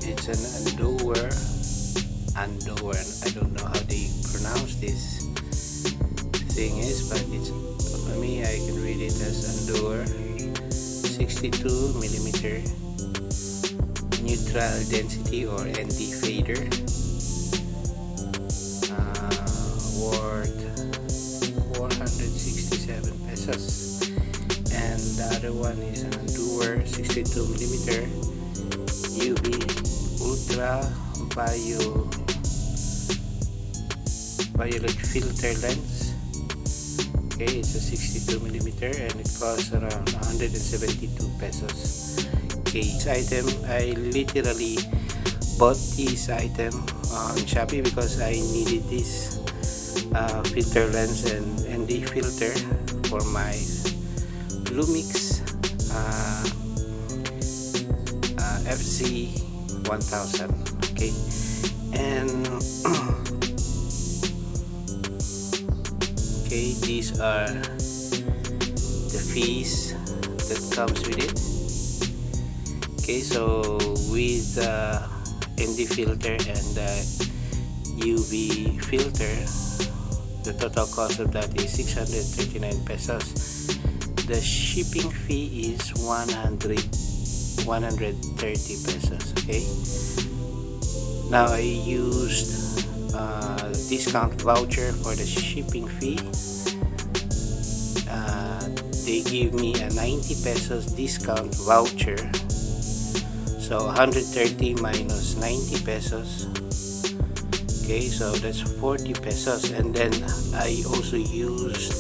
It's an Andower. I don't know how they pronounce this thing is, but it's, for me, I can read it as Andower 62 millimeter neutral density or ND fader, worth 467 pesos. And the other one is an Andower 62 millimeter UV ultra violet filter lens. Okay, it's a 62 millimeter and it costs around 172 pesos. Okay, this item, I literally bought this item on Shopee because I needed this filter lens and ND filter for my Lumix FC1000. Okay, and okay, these are the fees that comes with it. Okay, so with the ND filter and the UV filter, the total cost of that is 639 pesos. The shipping fee is 130 pesos. Okay, now I used discount voucher for the shipping fee. They give me a 90 pesos discount voucher, so 130 minus 90 pesos. Okay, so that's 40 pesos. And then I also used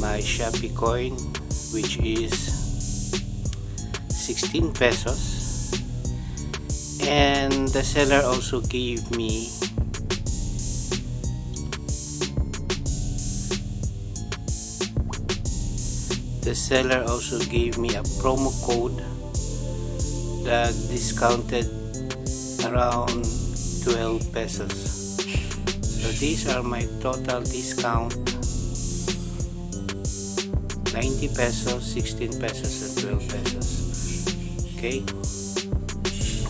my Shopee coin, which is 16 pesos, and the seller also gave me a promo code that discounted around 12 pesos. So these are my total discount: 90 pesos, 16 pesos, and 12 pesos. Okay,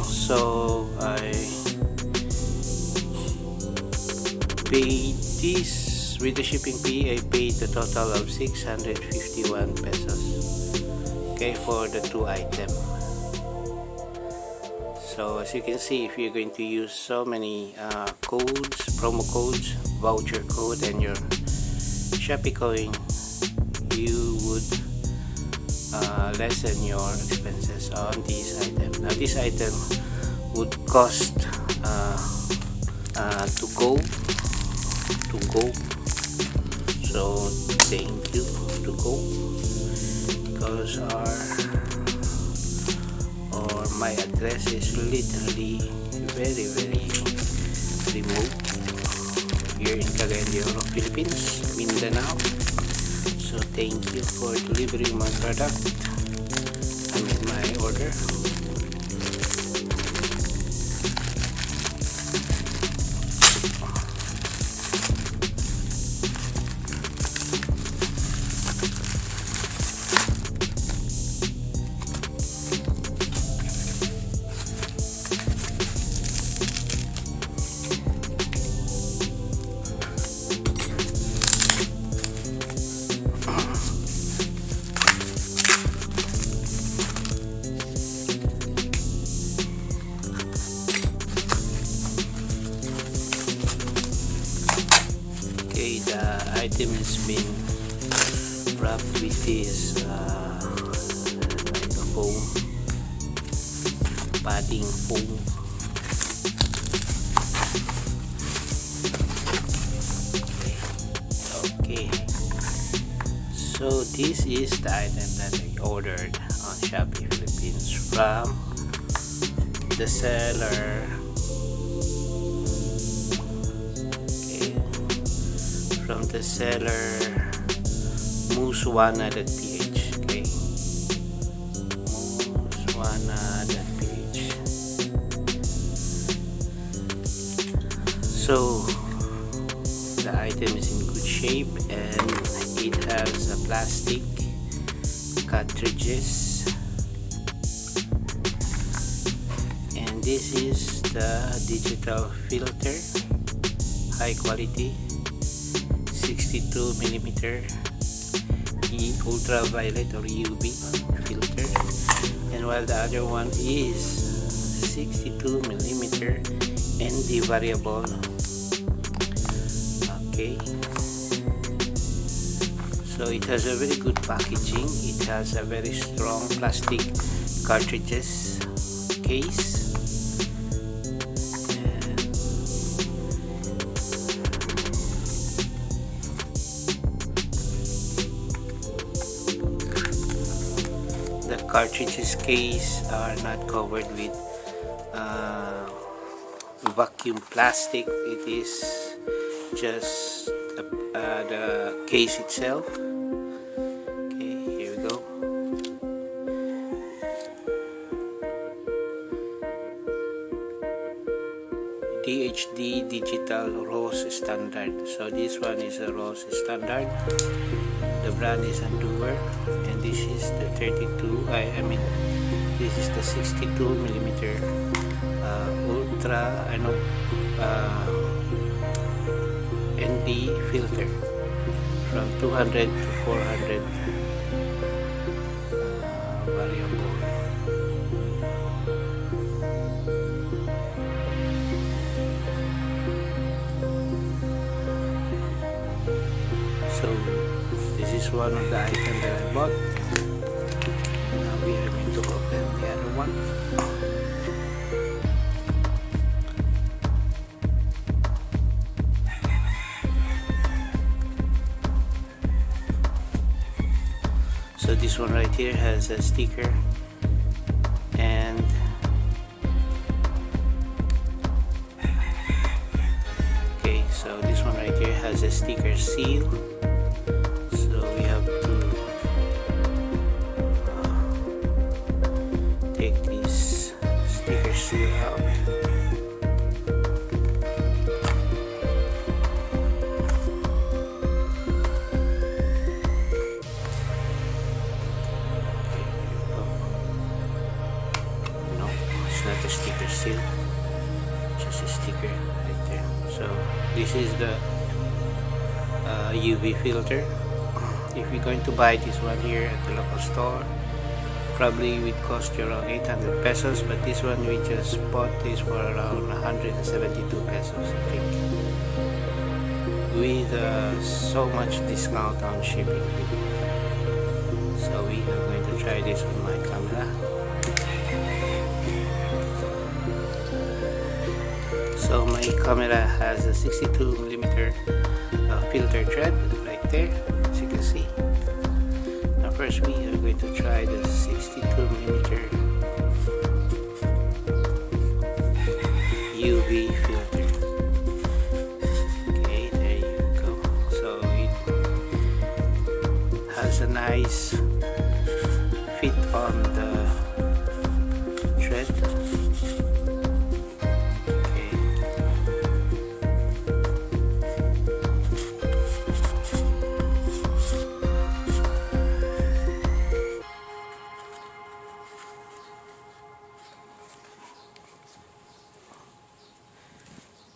so I paid this with the shipping fee. I paid a total of 651 pesos. Okay, for the two items. So as you can see, if you're going to use so many codes, promo codes, voucher code, and your Shopee coin, you would lessen your expenses on this item. Now this item would cost to go. So thank you to go, because my address is literally very remote here in Cagayan de Oro, Philippines, Mindanao. So thank you for delivering my product, my order. The item has been wrapped with this like a foam, padding foam. Okay, so this is the item that I ordered on Shopee Philippines from the seller. From the seller Muswana.ph. Okay, Muswana.ph. So item is in good shape, and it has a plastic cartridges, and this is the digital filter, high quality 62mm ultraviolet or UV filter, and while the other one is 62mm ND variable. Okay, so it has a very good packaging. It has a very strong plastic cartridges case, the cartridges case are not covered with vacuum plastic. It is just the case itself. Okay, here we go. DHD Digital Rose Standard. So this one is a Rose Standard. The brand is Endure, and this is the 32. I mean, this is the 62mm ultra. ND filter from 200 to 400 variable. So this is one of the items that I bought. Now we are going to open the other one. So this one right here has a sticker, and okay, so this one right here has a sticker seal. So we have to take this sticker seal out. Not a sticker seal, just a sticker right there. So this is the UV filter. If you're going to buy this one here at the local store, probably it would cost you around 800 pesos, but this one we just bought this for around 172 pesos, I think, with so much discount on shipping. So we are going to try this on my camera. So my camera has a 62mm filter thread right there, as you can see. Now first we are going to try the 62mm UV filter. Okay, there you go. So it has a nice fit on the thread.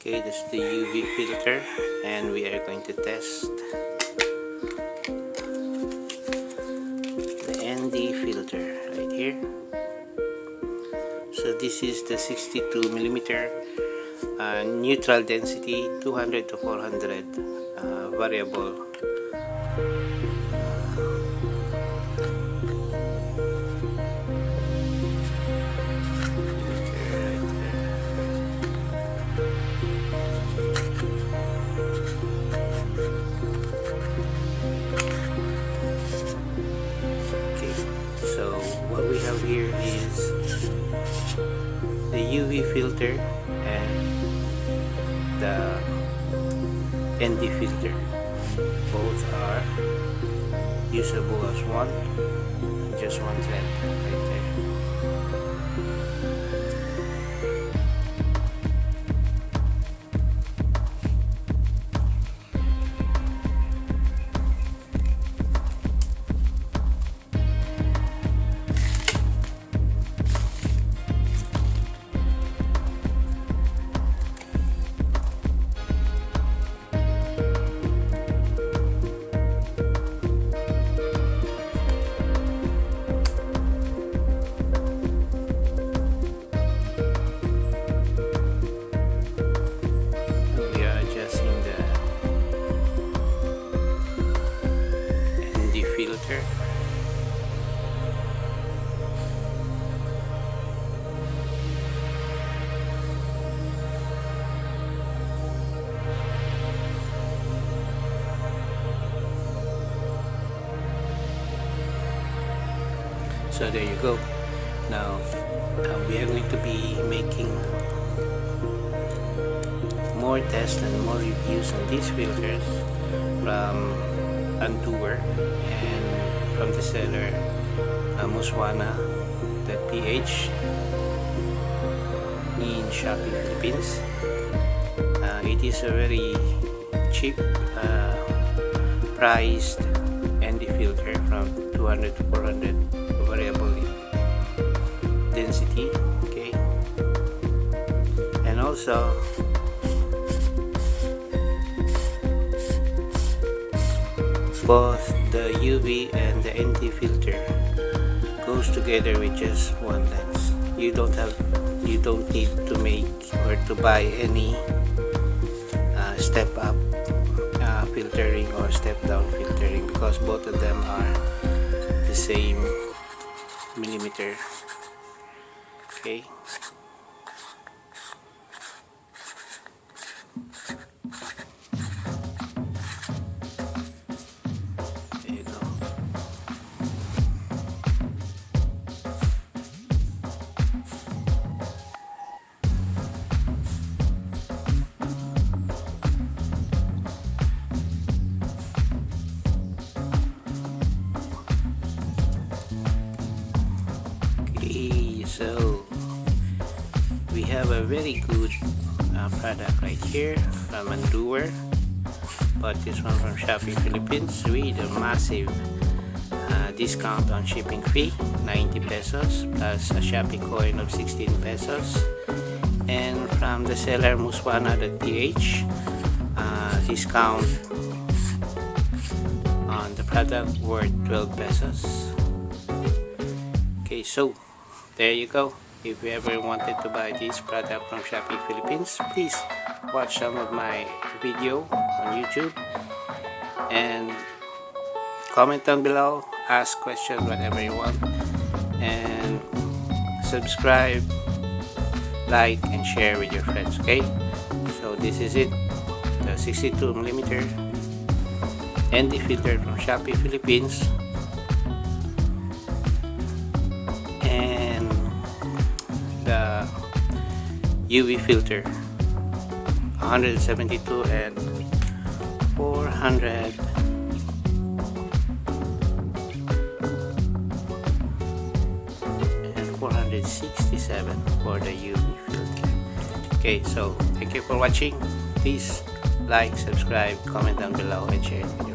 Okay, this is the UV filter, and we are going to test the ND filter right here. So this is the 62mm neutral density 200 to 400 variable. What we have here is the UV filter and the ND filter. Both are usable as one, just one thread right there. So there you go. Now we are going to be making more tests and more reviews on these filters from Undoer and from the seller Muswana.ph in Shopee, Philippines. It is a very cheap priced ND filter from 200 to 400 variable density. Okay, and also both the UV and the ND filter goes together with just one lens. You don't need to make or to buy any step up filtering or step down filtering, because both of them are the same millimeter. Okay, there you go. So we have a very good product right here from Undoer. Bought this one from Shopee, Philippines with a massive discount on shipping fee, 90 pesos plus a Shopee coin of 16 pesos. And from the seller Muswana.ph, discount on the product worth 12 pesos. Okay, so there you go. If you ever wanted to buy this product from Shopee, Philippines, please watch some of my video on YouTube and comment down below, ask questions, whatever you want, and subscribe, like, and share with your friends. Okay, so this is it, the 62mm ND filter from Shopee, Philippines, and the UV filter 172 and 400 and 467 for the UV filter. Okay, so thank you for watching. Please like, subscribe, comment down below, and share it with your